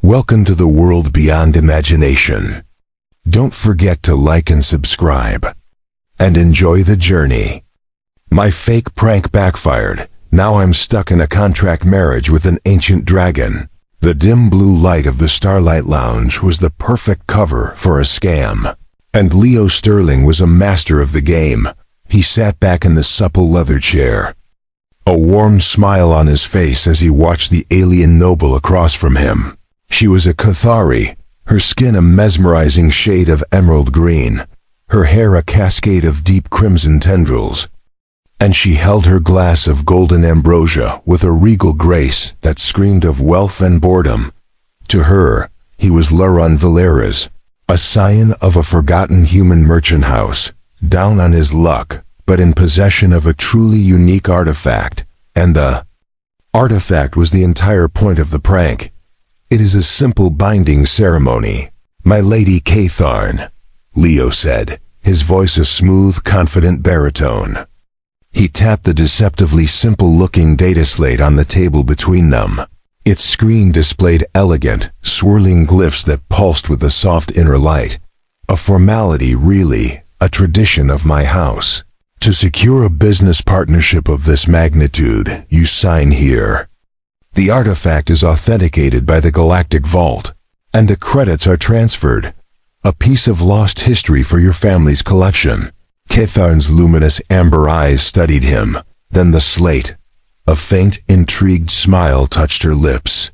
Welcome to the world beyond imagination. Don't forget to like and subscribe. And enjoy the journey. My fake prank backfired. Now I'm stuck in a contract marriage with an ancient dragon. The dim blue light of the Starlight Lounge was the perfect cover for a scam. And Leo Sterling was a master of the game. He sat back in the supple leather chair, a warm smile on his face as he watched the alien noble across from him. She was a Cathari, her skin a mesmerizing shade of emerald green, her hair a cascade of deep crimson tendrils. And she held her glass of golden ambrosia with a regal grace that screamed of wealth and boredom. To her, he was Laurent Valera's, a scion of a forgotten human merchant house, down on his luck, but in possession of a truly unique artifact. And the artifact was the entire point of the prank. It is a simple binding ceremony. My lady Catharn, Leo said, his voice a smooth, confident baritone. He tapped the deceptively simple-looking data slate on the table between them. Its screen displayed elegant, swirling glyphs that pulsed with a soft inner light. A formality really, a tradition of my house. To secure a business partnership of this magnitude, you sign here. The artifact is authenticated by the Galactic Vault, and the credits are transferred. A piece of lost history for your family's collection. Catharn's luminous amber eyes studied him, then the slate. A faint, intrigued smile touched her lips.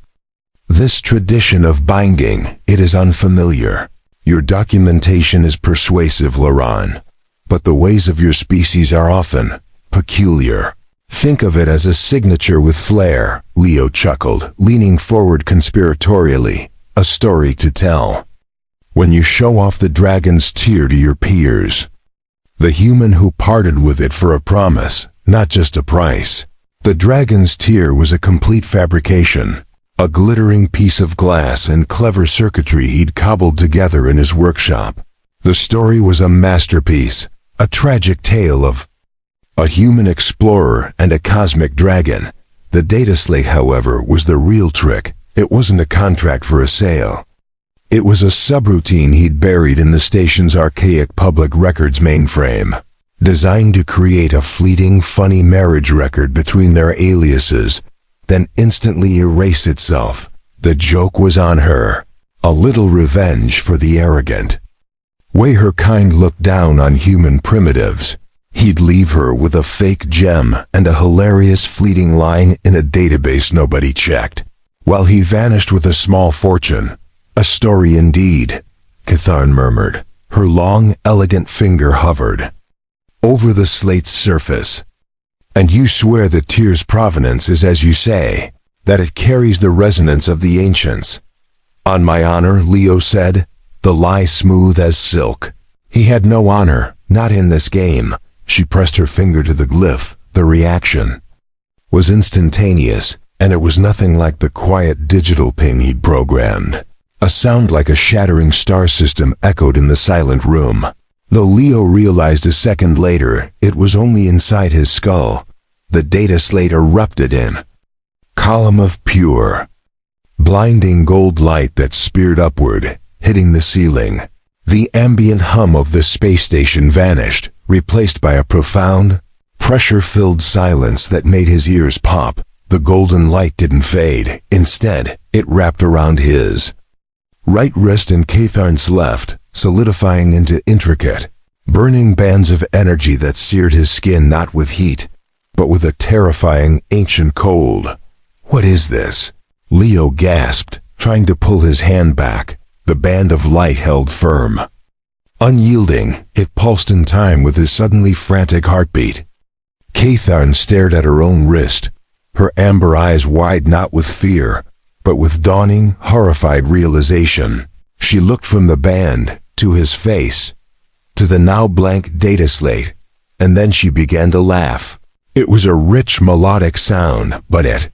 This tradition of binding, it is unfamiliar. Your documentation is persuasive, Laurent, but the ways of your species are often peculiar. Think of it as a signature with flair, Leo chuckled, leaning forward conspiratorially. A story to tell. When you show off the dragon's tear to your peers. The human who parted with it for a promise, not just a price. The dragon's tear was a complete fabrication. A glittering piece of glass and clever circuitry he'd cobbled together in his workshop. The story was a masterpiece, a tragic tale of a human explorer and a cosmic dragon. The data slate, however, was the real trick. It wasn't a contract for a sale. It was a subroutine he'd buried in the station's archaic public records mainframe, designed to create a fleeting, funny marriage record between their aliases, then instantly erase itself. The joke was on her. A little revenge for the arrogant way her kind looked down on human primitives. He'd leave her with a fake gem and a hilarious fleeting line in a database nobody checked, while he vanished with a small fortune. A story indeed, Catharn murmured. Her long, elegant finger hovered over the slate's surface. And you swear the tear's provenance is as you say, that it carries the resonance of the ancients? On my honor, Leo said, the lie smooth as silk. He had no honor, not in this game. She pressed her finger to the glyph. The reaction was instantaneous, and it was nothing like the quiet digital ping he'd programmed. A sound like a shattering star system echoed in the silent room. Though Leo realized a second later, it was only inside his skull. The data slate erupted in column of pure, blinding gold light that speared upward, hitting the ceiling. The ambient hum of the space station vanished, replaced by a profound, pressure-filled silence that made his ears pop. The golden light didn't fade. Instead, it wrapped around his right wrist and Catharn's left, solidifying into intricate, burning bands of energy that seared his skin not with heat, but with a terrifying, ancient cold. What is this? Leo gasped, trying to pull his hand back. The band of light held firm. Unyielding, it pulsed in time with his suddenly frantic heartbeat. Catharn stared at her own wrist, her amber eyes wide not with fear, but with dawning, horrified realization. She looked from the band, to his face, to the now blank data slate, and then she began to laugh. It was a rich melodic sound, but it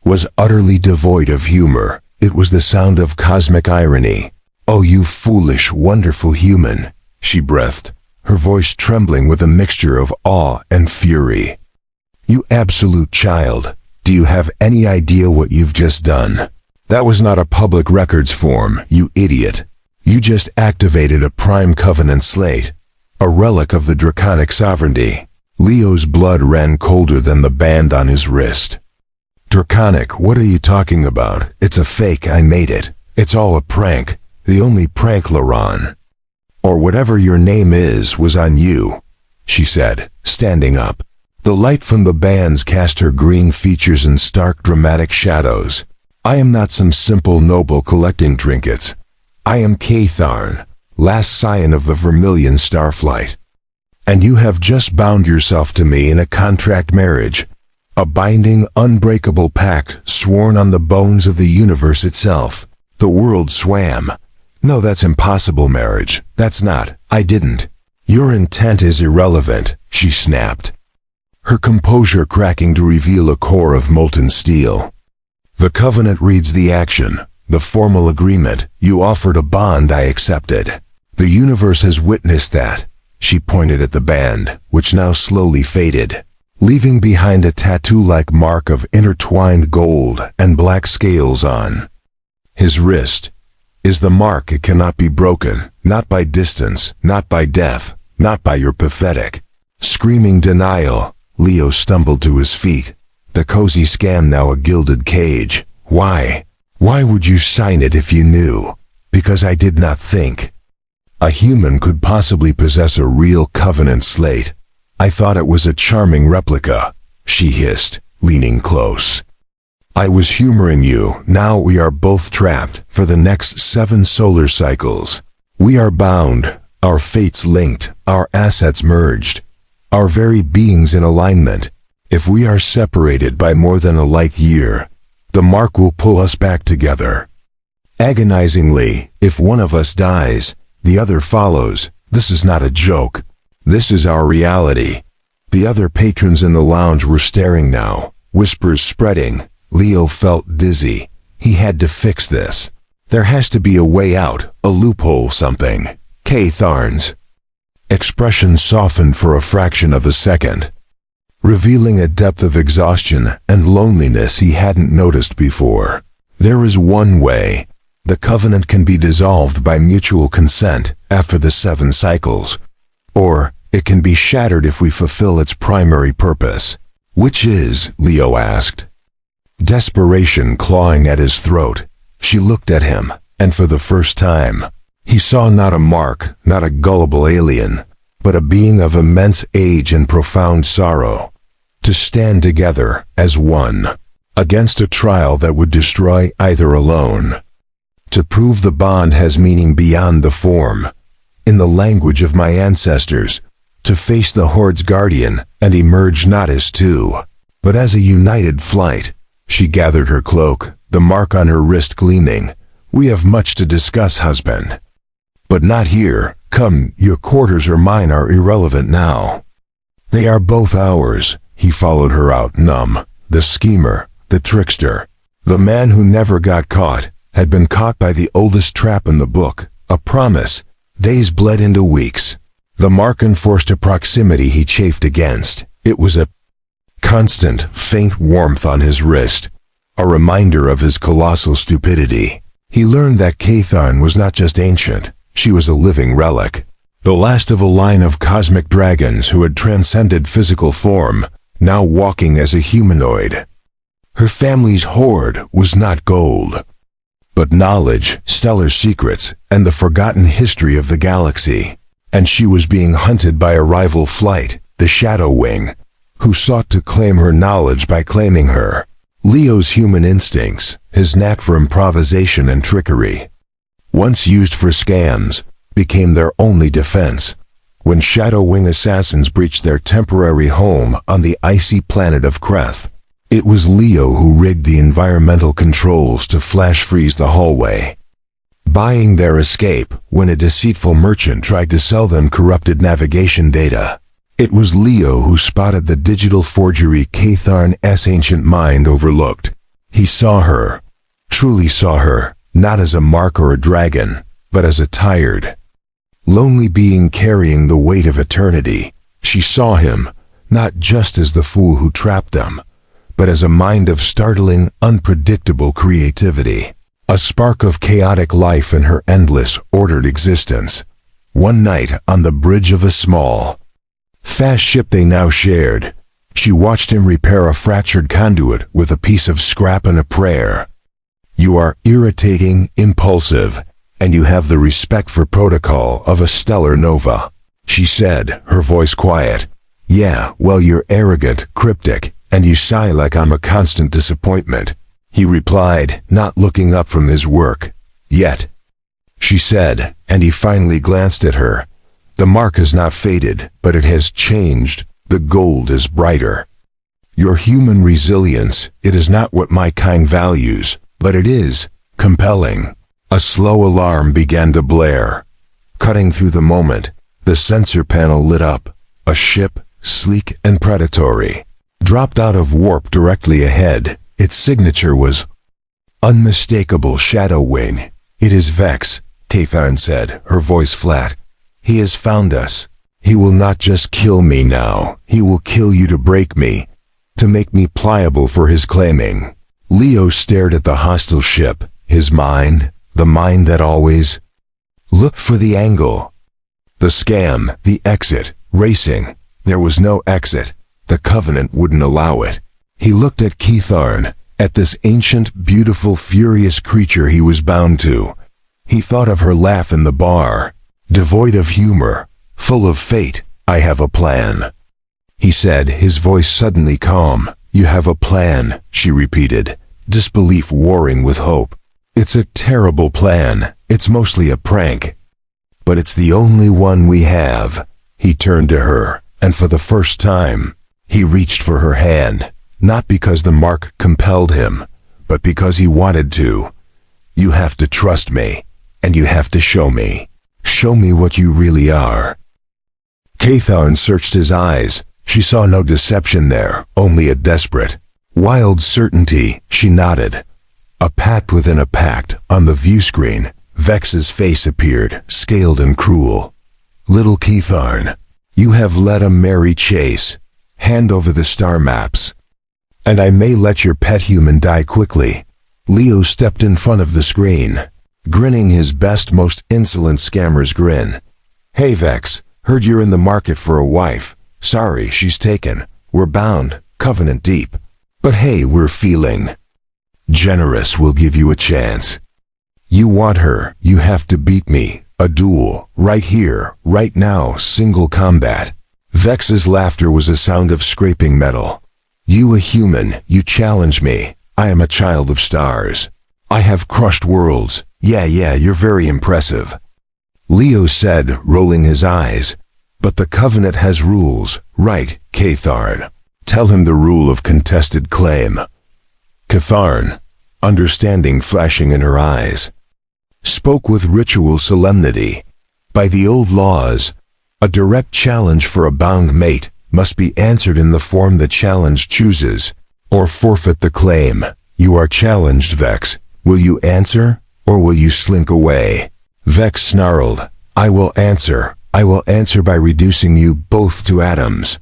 was utterly devoid of humor. It was the sound of cosmic irony. Oh, you foolish, wonderful human, she breathed, her voice trembling with a mixture of awe and fury. You absolute child, do you have any idea what you've just done? That was not a public records form, you idiot. You just activated a Prime Covenant slate, a relic of the Draconic sovereignty. Leo's blood ran colder than the band on his wrist. Draconic, what are you talking about? It's a fake, I made it. It's all a prank. The only prank, Laron, or whatever your name is, was on you, she said, standing up. The light from the bands cast her green features in stark dramatic shadows. I am not some simple noble collecting trinkets. I am Catharn, last scion of the Vermilion Starflight. And you have just bound yourself to me in a contract marriage, a binding, unbreakable pact sworn on the bones of the universe itself. The world swam. No, that's impossible, marriage. That's not. I didn't. Your intent is irrelevant, she snapped, her composure cracking to reveal a core of molten steel. The covenant reads the action, the formal agreement. You offered a bond, I accepted. The universe has witnessed that. She pointed at the band, which now slowly faded, leaving behind a tattoo-like mark of intertwined gold and black scales on his wrist. Is the mark. It cannot be broken, not by distance, not by death, not by your pathetic, screaming denial. Leo stumbled to his feet, the cozy scam now a gilded cage. Why? Why would you sign it if you knew? Because I did not think a human could possibly possess a real covenant slate. I thought it was a charming replica, she hissed, leaning close. I was humoring you. Now we are both trapped for the next 7 solar cycles. We are bound, our fates linked, our assets merged, our very beings in alignment. If we are separated by more than a light year, the mark will pull us back together. Agonizingly, if one of us dies, the other follows. This is not a joke. This is our reality. The other patrons in the lounge were staring now, whispers spreading. Leo felt dizzy. He had to fix this. There has to be a way out, a loophole, something. Catharn's expression softened for a fraction of a second, revealing a depth of exhaustion and loneliness he hadn't noticed before. There is one way. The covenant can be dissolved by mutual consent after the 7 cycles, or it can be shattered if we fulfill its primary purpose. Which is? Leo asked, desperation clawing at his throat. She looked at him, and for the first time, he saw not a mark, not a gullible alien, but a being of immense age and profound sorrow. To stand together as one, against a trial that would destroy either alone. To prove the bond has meaning beyond the form. In the language of my ancestors, to face the Horde's guardian and emerge not as 2, but as a united flight. She gathered her cloak, the mark on her wrist gleaming. We have much to discuss, husband. But not here. Come, your quarters or mine are irrelevant now. They are both ours. He followed her out, numb. The schemer, the trickster, the man who never got caught, had been caught by the oldest trap in the book, a promise. Days bled into weeks. The mark enforced a proximity he chafed against. It was a constant, faint warmth on his wrist, a reminder of his colossal stupidity. He learned that Catharn was not just ancient, she was a living relic, the last of a line of cosmic dragons who had transcended physical form, now walking as a humanoid. Her family's hoard was not gold, but knowledge, stellar secrets, and the forgotten history of the galaxy. And she was being hunted by a rival flight, the Shadow Wing, who sought to claim her knowledge by claiming her. Leo's human instincts, his knack for improvisation and trickery, once used for scams, became their only defense. When Shadow Wing assassins breached their temporary home on the icy planet of Kreth, it was Leo who rigged the environmental controls to flash freeze the hallway, buying their escape when a deceitful merchant tried to sell them corrupted navigation data. It was Leo who spotted the digital forgery Catharn's ancient mind overlooked. He saw her, truly saw her, not as a mark or a dragon, but as a tired, lonely being carrying the weight of eternity. She saw him, not just as the fool who trapped them, but as a mind of startling, unpredictable creativity. a spark of chaotic life in her endless, ordered existence. One night, on the bridge of a small, fast ship they now shared, she watched him repair a fractured conduit with a piece of scrap and a prayer. "You are irritating, impulsive, and you have the respect for protocol of a stellar nova," she said, her voice quiet. "Yeah, well, you're arrogant, cryptic, and you sigh like I'm a constant disappointment," he replied, not looking up from his work. "Yet," she said, and he finally glanced at her. "The mark has not faded, but it has changed. The gold is brighter. Your human resilience, it is not what my kind values, but it is compelling." A slow alarm began to blare. Cutting through the moment, the sensor panel lit up. A ship, sleek and predatory, dropped out of warp directly ahead. Its signature was unmistakable shadow wing. "It is Vex," Catharn said, her voice flat. "He has found us. He will not just kill me now, he will kill you to break me, to make me pliable for his claiming." Leo stared at the hostile ship, his mind, the mind that always looked for the angle. The scam, the exit, racing. There was no exit. The Covenant wouldn't allow it. He looked at Catharn, at this ancient, beautiful, furious creature he was bound to. He thought of her laugh in the bar, devoid of humor, full of fate. "I have a plan," he said, his voice suddenly calm. "You have a plan," she repeated, disbelief warring with hope. "It's a terrible plan. It's mostly a prank. But it's the only one we have." He turned to her, and for the first time, he reached for her hand, not because the mark compelled him, but because he wanted to. "You have to trust me, and you have to show me. Show me what you really are." Catharn searched his eyes. She saw no deception there, only a desperate, wild certainty. She nodded. A pact within a pact. On the view screen, Vex's face appeared, scaled and cruel. "Little Catharn, you have led a merry chase. Hand over the star maps, and I may let your pet human die quickly." Leo stepped in front of the screen, grinning his best, most insolent scammer's grin. "Hey Vex, heard you're in the market for a wife. Sorry, she's taken. We're bound, Covenant deep. But hey, we're feeling generous. We'll give you a chance. You want her, you have to beat me. A duel, right here, right now, single combat." Vex's laughter was a sound of scraping metal. "You a human, you challenge me. I am a child of stars. I have crushed worlds. Yeah, you're very impressive," Leo said, rolling his eyes. "But the Covenant has rules, right, Catharn? Tell him the rule of contested claim." Catharn, understanding flashing in her eyes, spoke with ritual solemnity. "By the old laws, a direct challenge for a bound mate must be answered in the form the challenge chooses, or forfeit the claim. You are challenged, Vex. Will you answer, or will you slink away?" Vex snarled. I will answer. I will answer by reducing you both to atoms."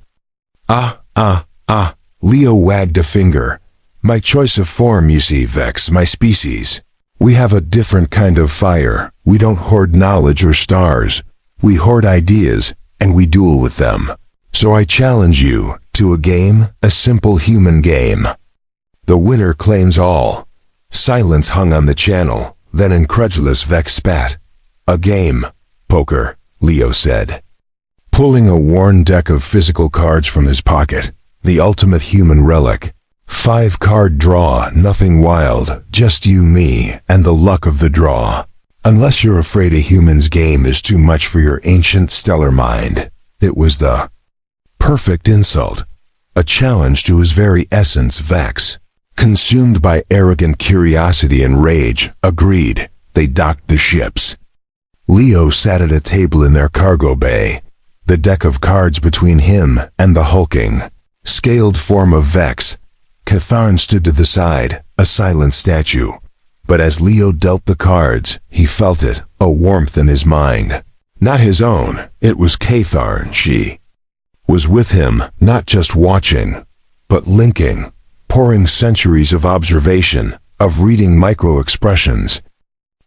Leo wagged a finger. "My choice of form, you see, Vex, my species. We have a different kind of fire. We don't hoard knowledge or stars. We hoard ideas, and we duel with them. So I challenge you to a game, a simple human game. The winner claims all." Silence hung on the channel, then incredulous Vex spat. "A game. Poker," Leo said, pulling a worn deck of physical cards from his pocket. The ultimate human relic. 5-card draw, nothing wild, just you, me, and the luck of the draw. Unless you're afraid a human's game is too much for your ancient stellar mind. It was the perfect insult. A challenge to his very essence. Vex, consumed by arrogant curiosity and rage, agreed. They docked the ships. Leo sat at a table in their cargo bay, the deck of cards between him and the hulking, scaled form of Vex. Catharn stood to the side, a silent statue. But as Leo dealt the cards, he felt it, a warmth in his mind. Not his own, it was Catharn. She was with him, not just watching, but linking, pouring centuries of observation, of reading micro-expressions,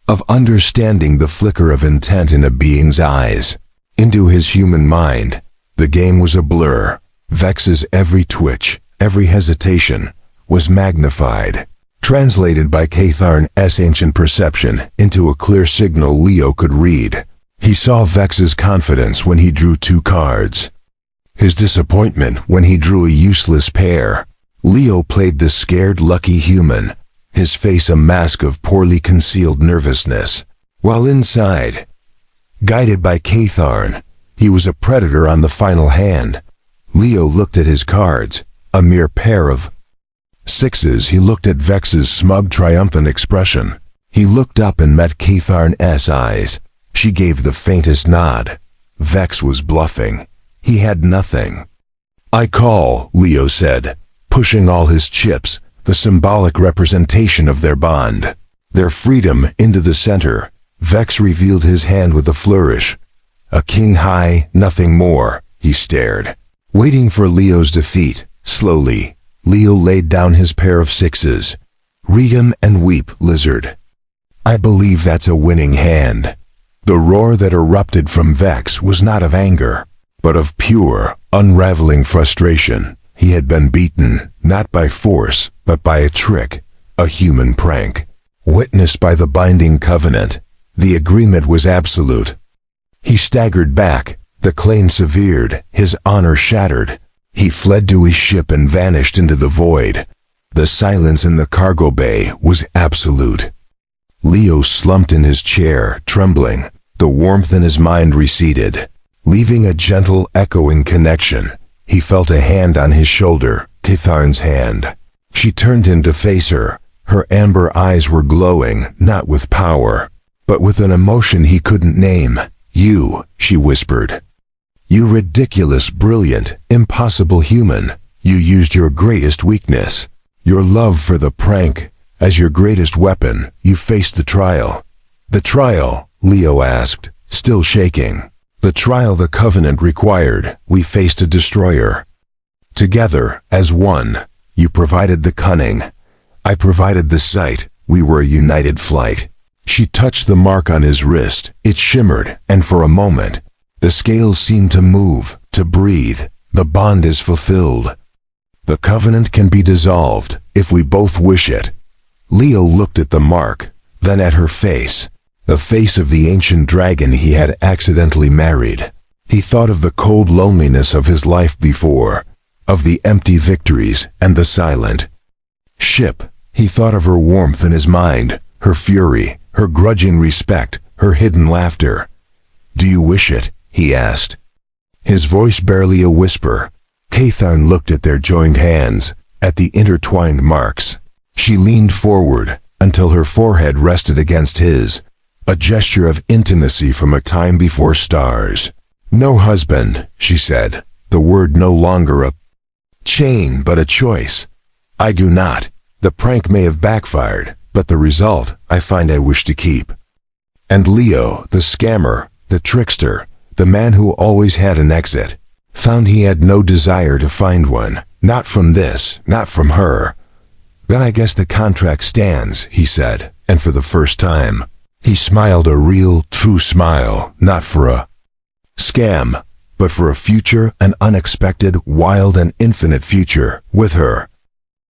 of understanding the flicker of intent in a being's eyes. Into his human mind, the game was a blur. Vex's every twitch, every hesitation, was magnified, translated by Catharn's ancient perception into a clear signal Leo could read. He saw Vex's confidence when he drew 2 cards, his disappointment when he drew a useless pair. Leo played the scared lucky human, his face a mask of poorly concealed nervousness, while inside, guided by Catharn, he was a predator on the final hand. Leo looked at his cards, a mere pair of 6s. He looked at Vex's smug, triumphant expression. He looked up and met Catharn's eyes. She gave the faintest nod. Vex was bluffing. He had nothing. "I call," Leo said, pushing all his chips, the symbolic representation of their bond, their freedom, into the center. Vex revealed his hand with a flourish. A king high, nothing more. He stared, waiting for Leo's defeat. Slowly, Leo laid down his pair of 6s. "Read 'em and weep, lizard. I believe that's a winning hand." The roar that erupted from Vex was not of anger, but of pure, unraveling frustration. He had been beaten, not by force, but by a trick, a human prank, witnessed by the binding covenant. The agreement was absolute. He staggered back, the claim severed, his honor shattered. He fled to his ship and vanished into the void. The silence in the cargo bay was absolute. Leo slumped in his chair, trembling. The warmth in his mind receded, leaving a gentle, echoing connection. He felt a hand on his shoulder, Catharn's hand. She turned him to face her. Her amber eyes were glowing, not with power, but with an emotion he couldn't name. "You," she whispered. "You ridiculous, brilliant, impossible human. You used your greatest weakness, your love for the prank, as your greatest weapon. You faced the trial." "The trial?" Leo asked, still shaking. "The trial the Covenant required. We faced a destroyer. Together, as one. You provided the cunning. I provided the sight. We were a united flight." She touched the mark on his wrist. It shimmered, and for a moment, the scales seemed to move, to breathe. The bond is fulfilled. The Covenant can be dissolved, if we both wish it. Leo looked at the mark, then at her face, the face of the ancient dragon he had accidentally married. He thought of the cold loneliness of his life before, of the empty victories and the silent ship. He thought of her warmth in his mind, her fury, her grudging respect, her hidden laughter. "Do you wish it?" he asked, his voice barely a whisper. Catharn looked at their joined hands, at the intertwined marks. She leaned forward until her forehead rested against his, a gesture of intimacy from a time before stars. "No husband," she said, the word no longer a chain but a choice. "I do not. The prank may have backfired, but the result I find I wish to keep." And Leo, the scammer, the trickster, the man who always had an exit, found he had no desire to find one. Not from this, not from her. "Then I guess the contract stands," he said, and for the first time, he smiled a real, true smile, not for a scam, but for a future, an unexpected, wild and infinite future, with her.